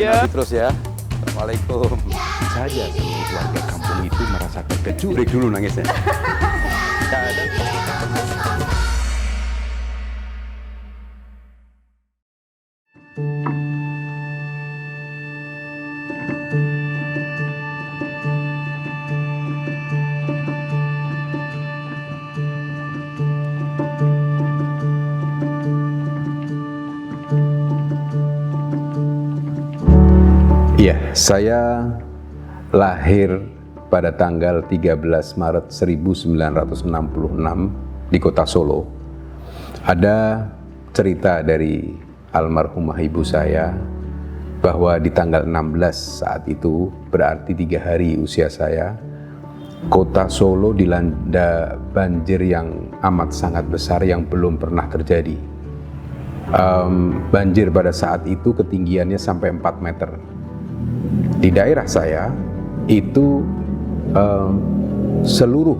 ya. Terus ya. Assalamualaikum. Saja seluruh warga kampung itu merasa terkejut. Break dulu nangisnya. Nggak ada. Iya, saya lahir pada tanggal 13 Maret 1966 di kota Solo. Ada cerita dari almarhumah ibu saya bahwa di tanggal 16 saat itu, berarti 3 hari usia saya, kota Solo dilanda banjir yang amat sangat besar yang belum pernah terjadi. Banjir pada saat itu ketinggiannya sampai 4 meter. Di daerah saya itu seluruh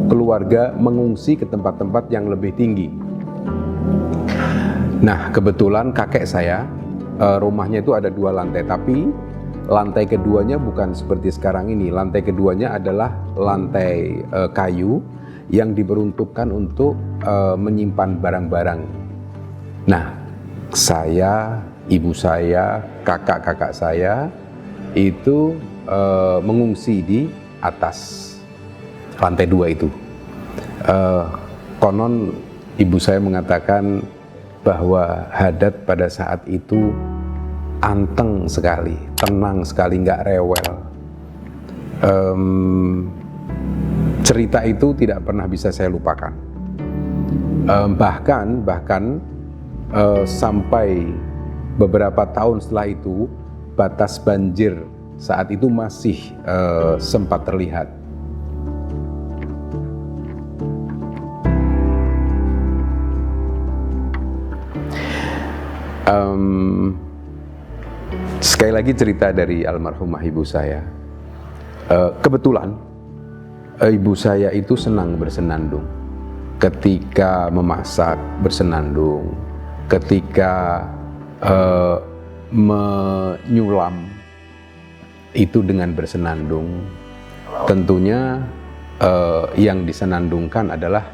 keluarga mengungsi ke tempat-tempat yang lebih tinggi. Nah, kebetulan kakek saya rumahnya itu ada 2 lantai, tapi lantai keduanya bukan seperti sekarang ini. Lantai keduanya adalah lantai kayu yang diperuntukkan untuk menyimpan barang-barang. Nah, saya, ibu saya, kakak-kakak saya itu mengungsi di atas lantai 2 itu. Konon ibu saya mengatakan bahwa Haddad pada saat itu anteng sekali, tenang sekali, nggak rewel. Cerita itu tidak pernah bisa saya lupakan. Bahkan sampai beberapa tahun setelah itu, batas banjir saat itu masih sempat terlihat. Sekali lagi cerita dari almarhumah ibu saya. Kebetulan ibu saya itu senang bersenandung. Ketika memasak bersenandung, ketika menyulam itu dengan bersenandung. Tentunya yang disenandungkan adalah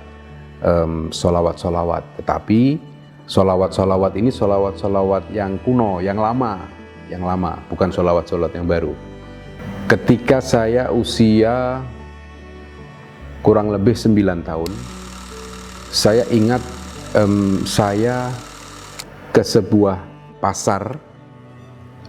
sholawat-sholawat, tetapi sholawat-sholawat ini sholawat-sholawat yang kuno, yang lama, bukan sholawat-sholawat yang baru. Ketika saya usia kurang lebih 9 tahun, saya ingat saya ke sebuah pasar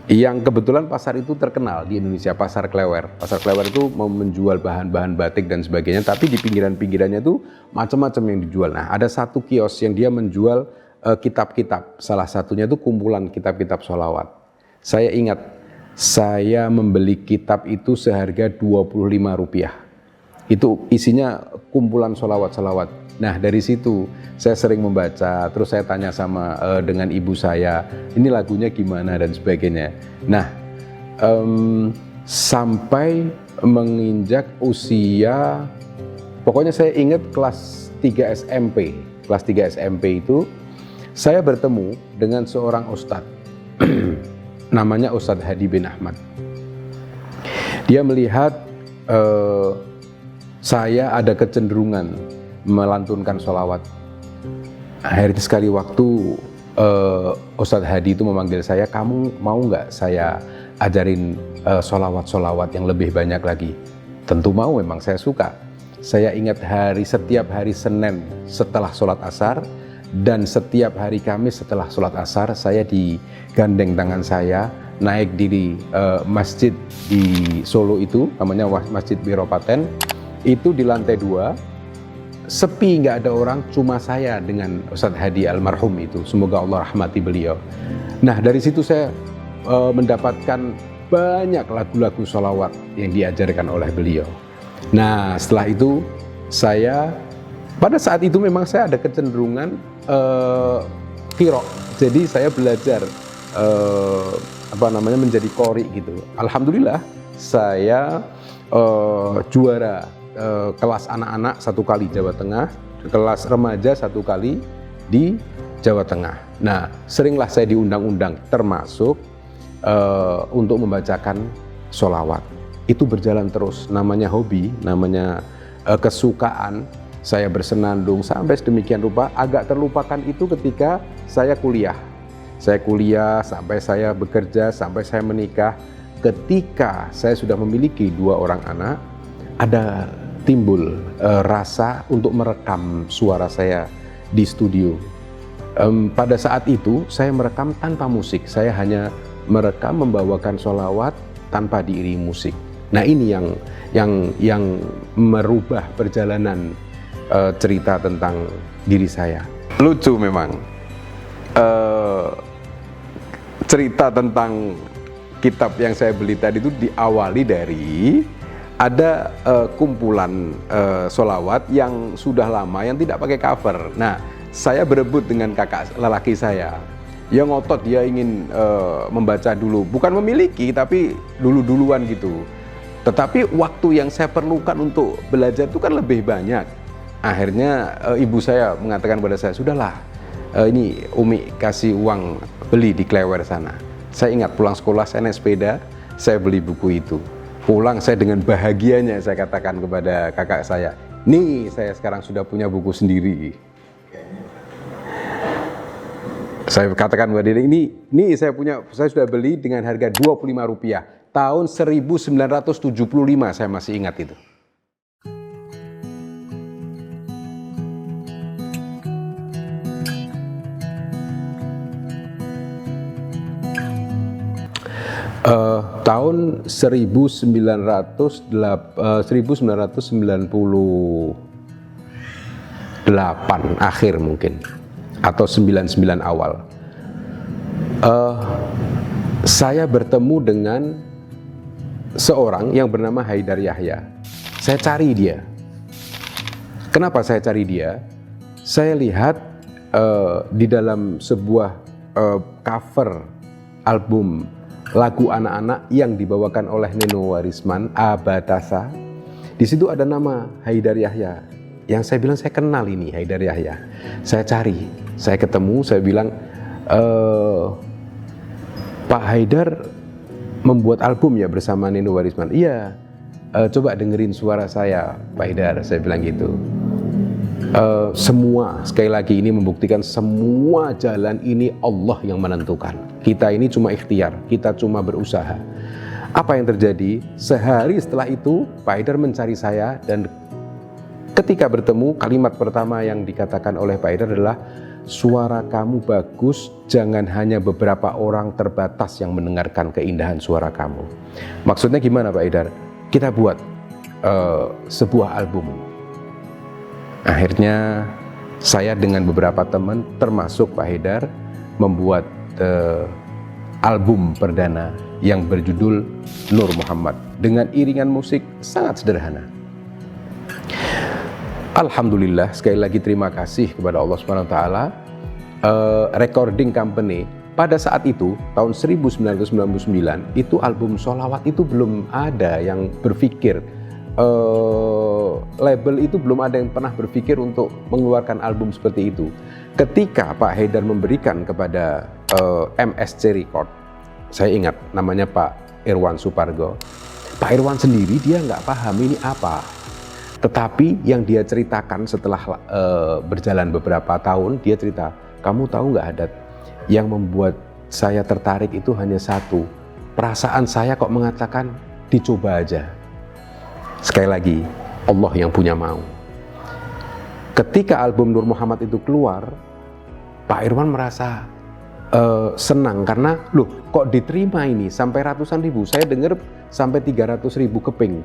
yang kebetulan pasar itu terkenal di Indonesia, Pasar Klewer. Pasar Klewer itu menjual bahan-bahan batik dan sebagainya, tapi di pinggiran-pinggirannya itu macam-macam yang dijual. Nah, ada satu kios yang dia menjual kitab-kitab, salah satunya itu kumpulan kitab-kitab sholawat. Saya ingat, saya membeli kitab itu seharga Rp25. Itu isinya kumpulan sholawat-sholawat. Nah, dari situ saya sering membaca, terus saya tanya dengan ibu saya, ini lagunya gimana dan sebagainya. Nah, sampai menginjak usia, pokoknya saya ingat kelas 3 SMP. Kelas 3 SMP itu saya bertemu dengan seorang ustadz, namanya Ustadz Hadi bin Ahmad. Dia melihat saya ada kecenderungan melantunkan sholawat. Akhirnya sekali waktu Ustadz Hadi itu memanggil saya, kamu mau nggak saya ajarin sholawat-sholawat yang lebih banyak lagi? Tentu mau, memang saya suka. Saya ingat setiap hari Senin setelah sholat asar dan setiap hari Kamis setelah sholat asar, saya digandeng tangan saya naik di masjid di Solo itu, namanya Masjid Biropaten. Itu di lantai 2, sepi, nggak ada orang, cuma saya dengan Ustadz Hadi almarhum itu, semoga Allah rahmati beliau. Nah, dari situ saya mendapatkan banyak lagu-lagu sholawat yang diajarkan oleh beliau. Nah, setelah itu pada saat itu memang saya ada kecenderungan qiro, jadi saya belajar menjadi qori gitu. Alhamdulillah saya juara kelas anak-anak 1 kali Jawa Tengah, kelas remaja 1 kali di Jawa Tengah. Nah, seringlah saya diundang-undang, termasuk untuk membacakan sholawat. Itu berjalan terus, namanya hobi, namanya kesukaan. Saya bersenandung sampai sedemikian rupa, agak terlupakan itu ketika saya kuliah. Saya kuliah sampai saya bekerja, sampai saya menikah. Ketika saya sudah memiliki 2 orang anak, ada timbul rasa untuk merekam suara saya di studio. Pada saat itu saya merekam tanpa musik, saya hanya merekam membawakan sholawat tanpa diiringi musik. Nah ini yang merubah perjalanan cerita tentang diri saya. Lucu memang, cerita tentang kitab yang saya beli tadi itu diawali dari ada kumpulan sholawat yang sudah lama yang tidak pakai cover. Nah saya berebut dengan kakak lelaki saya yang ngotot, dia ingin membaca dulu, bukan memiliki tapi duluan gitu. Tetapi waktu yang saya perlukan untuk belajar itu kan lebih banyak. Akhirnya ibu saya mengatakan pada saya, sudahlah, ini Umi kasih uang beli di Klewer sana. Saya ingat pulang sekolah saya naik sepeda, saya beli buku itu. Pulang saya dengan bahagianya saya katakan kepada kakak saya, nih saya sekarang sudah punya buku sendiri. Saya katakan kepada dia, ini saya sudah beli dengan harga Rp25. Tahun 1975 saya masih ingat itu. Tahun 1998 akhir mungkin, atau 99 awal, saya bertemu dengan seorang yang bernama Haidar Yahya. Saya cari dia. Kenapa saya cari dia? Saya lihat di dalam sebuah cover album lagu anak-anak yang dibawakan oleh Neno Warisman, Abatasa. Di situ ada nama Haidar Yahya. Yang saya bilang, saya kenal ini Haidar Yahya. Saya cari, saya ketemu, saya bilang, Pak Haidar membuat album ya bersama Neno Warisman? Iya, coba dengerin suara saya Pak Haidar, saya bilang gitu. Semua, sekali lagi ini membuktikan semua jalan ini Allah yang menentukan. Kita ini cuma ikhtiar, kita cuma berusaha. Apa yang terjadi? Sehari setelah itu Pak Haidar mencari saya, dan ketika bertemu, kalimat pertama yang dikatakan oleh Pak Haidar adalah, suara kamu bagus, jangan hanya beberapa orang terbatas yang mendengarkan keindahan suara kamu. Maksudnya gimana Pak Haidar? Kita buat sebuah album. Akhirnya saya dengan beberapa teman termasuk Pak Haidar membuat album perdana yang berjudul Nur Muhammad dengan iringan musik sangat sederhana. Alhamdulillah, sekali lagi terima kasih kepada Allah SWT. Recording company pada saat itu tahun 1999 itu album sholawat itu belum ada yang berpikir, label itu belum ada yang pernah berpikir untuk mengeluarkan album seperti itu. Ketika Pak Haidar memberikan kepada MSC Record, saya ingat namanya Pak Irwan Supargo. Pak Irwan sendiri dia nggak paham ini apa. Tetapi yang dia ceritakan setelah berjalan beberapa tahun, dia cerita, kamu tahu nggak Hadat, yang membuat saya tertarik itu hanya satu. Perasaan saya kok mengatakan dicoba aja. Sekali lagi, Allah yang punya mau. Ketika album Nur Muhammad itu keluar, Pak Irwan merasa senang karena loh kok diterima ini sampai ratusan ribu. Saya dengar sampai 300.000 keping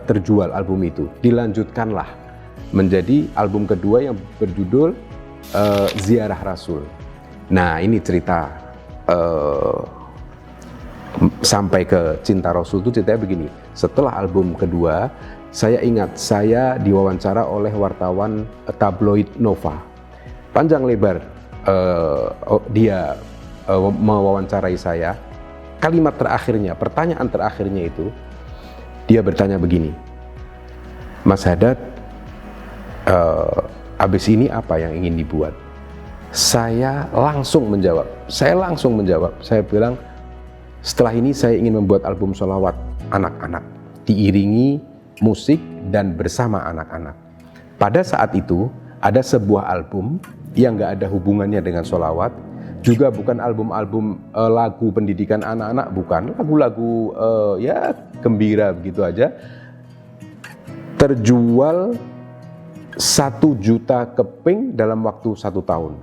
terjual album itu. Dilanjutkanlah menjadi album kedua yang berjudul Ziarah Rasul. Nah ini cerita sampai ke Cinta Rasul itu ceritanya begini. Setelah album kedua, saya ingat saya diwawancara oleh wartawan tabloid Nova. Panjang lebar dia mewawancarai saya. Kalimat terakhirnya, pertanyaan terakhirnya itu, dia bertanya begini, Mas Hadat, abis ini apa yang ingin dibuat? Saya langsung menjawab. Saya bilang, setelah ini saya ingin membuat album sholawat anak-anak, diiringi musik dan bersama anak-anak. Pada saat itu ada sebuah album yang gak ada hubungannya dengan sholawat, juga bukan album-album lagu pendidikan anak-anak, bukan lagu-lagu ya gembira begitu aja. Terjual 1 juta keping dalam waktu 1 tahun.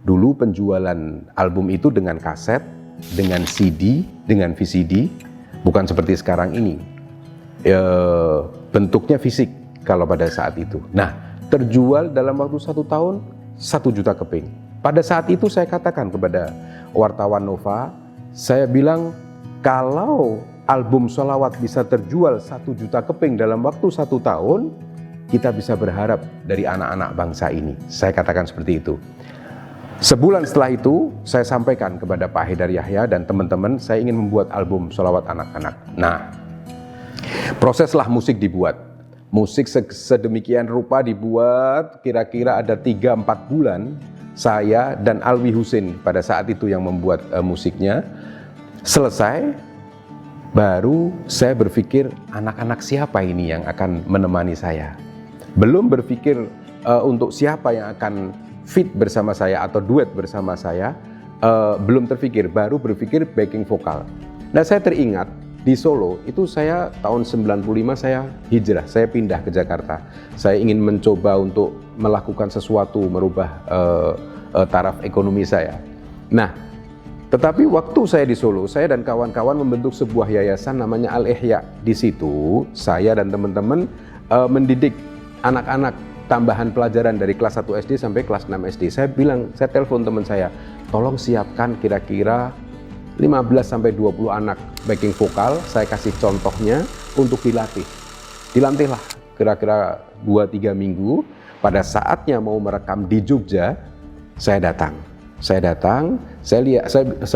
Dulu penjualan album itu dengan kaset, dengan CD, dengan VCD, bukan seperti sekarang ini. Bentuknya fisik kalau pada saat itu. Nah, terjual dalam waktu 1 tahun 1 juta keping. Pada saat itu saya katakan kepada wartawan Nova, saya bilang kalau album sholawat bisa terjual 1 juta keping dalam waktu 1 tahun, kita bisa berharap dari anak-anak bangsa ini. Saya katakan seperti itu. Sebulan setelah itu, saya sampaikan kepada Pak Haidar Yahya dan teman-teman, saya ingin membuat album sholawat anak-anak. Nah, proseslah musik dibuat. Musik sedemikian rupa dibuat, kira-kira ada 3-4 bulan, saya dan Alwi Husin pada saat itu yang membuat musiknya. Selesai, baru saya berpikir anak-anak siapa ini yang akan menemani saya. Belum berpikir untuk siapa yang akan fit bersama saya atau duet bersama saya, belum terpikir, baru berpikir backing vokal. Nah, saya teringat di Solo itu saya tahun 95 saya hijrah, saya pindah ke Jakarta. Saya ingin mencoba untuk melakukan sesuatu, merubah taraf ekonomi saya. Nah, tetapi waktu saya di Solo, saya dan kawan-kawan membentuk sebuah yayasan namanya Al-Ihya. Di situ saya dan teman-teman mendidik anak-anak tambahan pelajaran dari kelas 1 SD sampai kelas 6 SD. Saya telepon teman saya, tolong siapkan kira-kira 15-20 anak backing vokal, saya kasih contohnya untuk dilatih. Dilatihlah kira-kira 2-3 minggu. Pada saatnya mau merekam di Jogja, saya datang, saya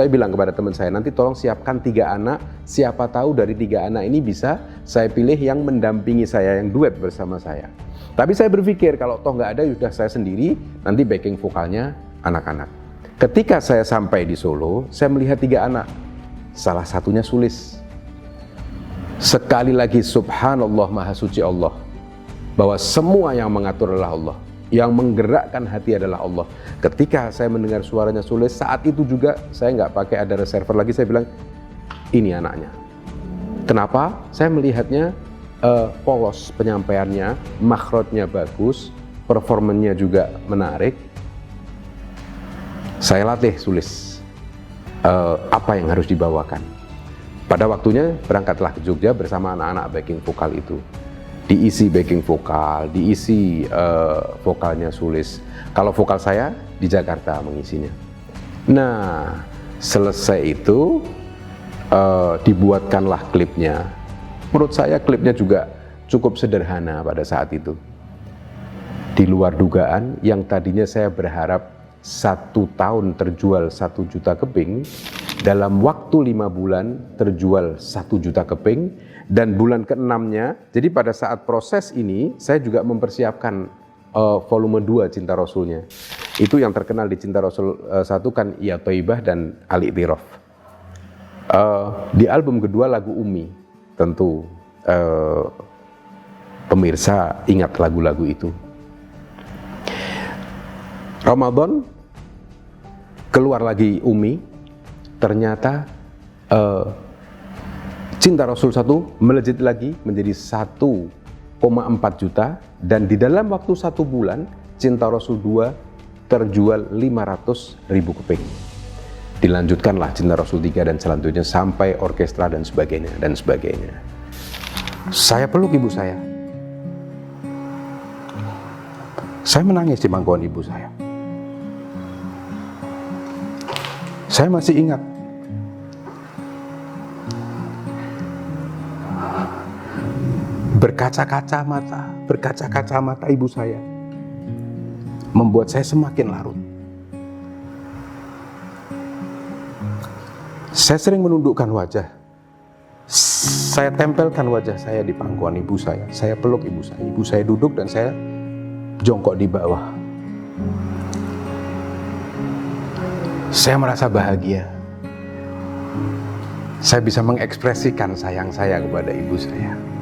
bilang kepada teman saya, nanti tolong siapkan 3 anak, siapa tahu dari 3 anak ini bisa saya pilih yang mendampingi saya, yang duet bersama saya. Tapi saya berpikir kalau toh nggak ada, sudah saya sendiri, nanti backing vokalnya anak-anak. Ketika saya sampai di Solo, saya melihat 3 anak, salah satunya Sulis. Sekali lagi subhanallah, maha suci Allah, bahwa semua yang mengatur adalah Allah, yang menggerakkan hati adalah Allah. Ketika saya mendengar suaranya Sulis, saat itu juga saya nggak pakai ada reserver lagi, saya bilang ini anaknya. Kenapa? Saya melihatnya polos penyampaiannya, makhrajnya bagus, performanya juga menarik. Saya latih Sulis apa yang harus dibawakan. Pada waktunya berangkatlah ke Jogja bersama anak-anak backing vokal itu. Diisi backing vokal, diisi vokalnya Sulis. Kalau vokal saya di Jakarta mengisinya. Nah, selesai itu dibuatkanlah klipnya. Menurut saya klipnya juga cukup sederhana pada saat itu. Di luar dugaan, yang tadinya saya berharap 1 tahun terjual 1 juta keping, dalam waktu 5 bulan terjual 1 juta keping, dan bulan ke-6-nya, jadi pada saat proses ini, saya juga mempersiapkan volume 2 Cinta Rasulnya. Itu yang terkenal di Cinta Rasul 1 kan Ya Thayyibah dan Al-I'tiraf. Di album kedua lagu Umi, tentu pemirsa ingat lagu-lagu itu. Ramadan keluar lagi Umi, ternyata Cinta Rasul 1 melejit lagi menjadi 1,4 juta, dan di dalam waktu 1 bulan Cinta Rasul 2 terjual 500.000 keping. Dilanjutkanlah Cinta Rasul 3 dan selanjutnya sampai orkestra dan sebagainya dan sebagainya. Saya peluk ibu saya. Saya menangis di pangkuan ibu saya. Saya masih ingat berkaca-kaca mata ibu saya membuat saya semakin larut. Saya sering menundukkan wajah. Saya tempelkan wajah saya di pangkuan ibu saya. Saya peluk ibu saya. Ibu saya duduk dan saya jongkok di bawah. Saya merasa bahagia. saya bisa mengekspresikan sayang saya kepada ibu saya.